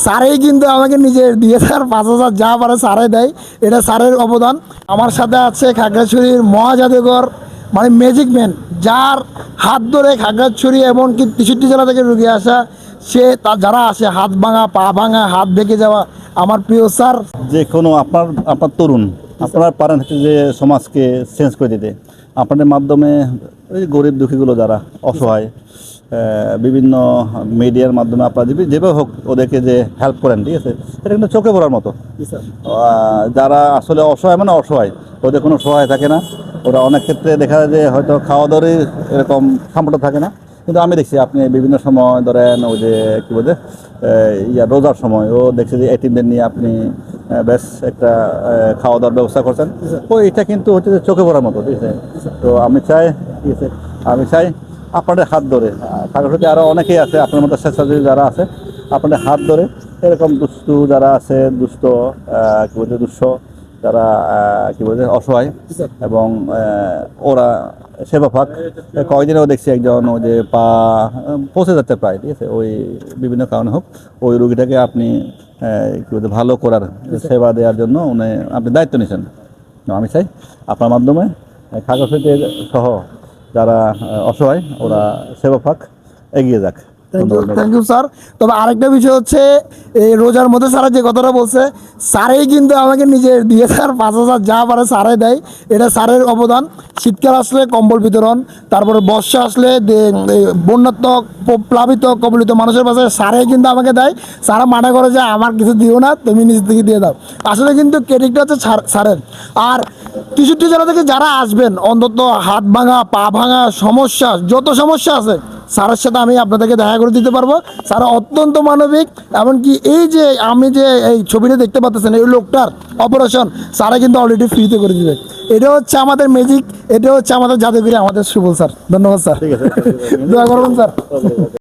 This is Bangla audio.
স্যারেই কিন্তু আমাকে নিজে দিয়ে স্যার 5,000 যা পারে স্যারে দেয়, এটা স্যারের অবদান। আমার সাথে আছে খাগড়াছড়ির মহাজাদুঘর মানে ম্যাজিক ম্যান, যার হাত ধরে খাগড়াছড়ি এমনকি 63 জেলা থেকে রুগী আসা, সে যারা আসে হাত ভাঙা পা ভাঙা হাত ভেঙে যাওয়া, আমার প্রিয় স্যার। যে কোনো আপনার আপনার তরুণ আপনারা পারেন হচ্ছে যে সমাজকে চেঞ্জ করে দিতে। আপনাদের মাধ্যমে ওই গরিব দুঃখীগুলো যারা অসহায়, বিভিন্ন মিডিয়ার মাধ্যমে আপনারা যেভাবে হোক ওদেরকে যে হেল্প করেন, ঠিক আছে, এটা কিন্তু চোখে পড়ার মতো। যারা আসলে অসহায় মানে অসহায়, ওদের কোনো সহায় থাকে না। ওরা অনেক ক্ষেত্রে দেখা যায় যে হয়তো খাওয়া দাওয়ারই এরকম সামর্থ্য থাকে না, কিন্তু আমি দেখছি আপনি বিভিন্ন সময় ধরেন ওই যে কী বলছে রোজার সময় ও দেখছি যে এতিমদের নিয়ে আপনি বেশ একটা খাওয়া দাওয়ার ব্যবস্থা করছেন। তো এটা কিন্তু হচ্ছে যে চোখে পড়ার মতো, ঠিক আছে। তো আমি চাই, ঠিক আছে, আমি চাই আপনাদের হাত ধরে, খাগড়াছড়িতে আরও অনেকেই আছে আপনার মতো স্বেচ্ছাসেবী যারা আছে, আপনাদের হাত ধরে এরকম দুস্থ যারা আছে, কী বলছে দুঃস্থ যারা কী বলছে অসহায়, এবং ওরা সেবা পাক। কয়েকদিনেও দেখছি একজন ওই যে পা পৌঁছে যাচ্ছে প্রায়, ঠিক আছে, ওই বিভিন্ন কারণে হোক ওই রুগীটাকে আপনি কী বলছে ভালো করার সেবা দেওয়ার জন্য আপনি দায়িত্ব নিয়েছেন। আমি চাই আপনার মাধ্যমে খাগড়াছড়িতে সহ যারা অসহায় ওরা সেবা পাক, এগিয়ে যাক। Thank you sir. তবে আরেকটা বিষয় হচ্ছে, এই রোজার মধ্যে স্যার যে কথাটা বলছে, স্যারেই কিন্তু আমাকে নিজে দিয়ে স্যার 5,000 যা পারে স্যারে দেয়, এটা স্যারের অবদান। শীতকাল আসলে কম্বল বিতরণ, তারপরে বর্ষা আসলে বন্যাত্মক প্লাবিত কবলিত মানুষের পাশে স্যারেই কিন্তু আমাকে দেয়। স্যারা মানা করে যে আমার কিছু দিও না, তুমি নিজ থেকে দিয়ে দাও। আসলে কিন্তু ক্রেডিটটা হচ্ছে স্যারের। আর 63 জেলা থেকে যারা আসবেন, অন্তত হাত ভাঙা পা ভাঙা সমস্যা, যত সমস্যা আছে স্যারের সাথে আমি আপনাদেরকে দেখা করে দিতে পারবো। স্যার অত্যন্ত মানবিক, এমনকি এই যে আমি যে এই ছবিটা দেখতে পাচ্ছেন এই লোকটার অপারেশন স্যারা কিন্তু অলরেডি ফ্রিতে করে দিবে। এটা হচ্ছে আমাদের ম্যাজিক, এটা হচ্ছে আমাদের জাদুঘরে আমাদের সুবল স্যার। ধন্যবাদ স্যার, ঠিক আছে, দোয়া করবেন স্যার।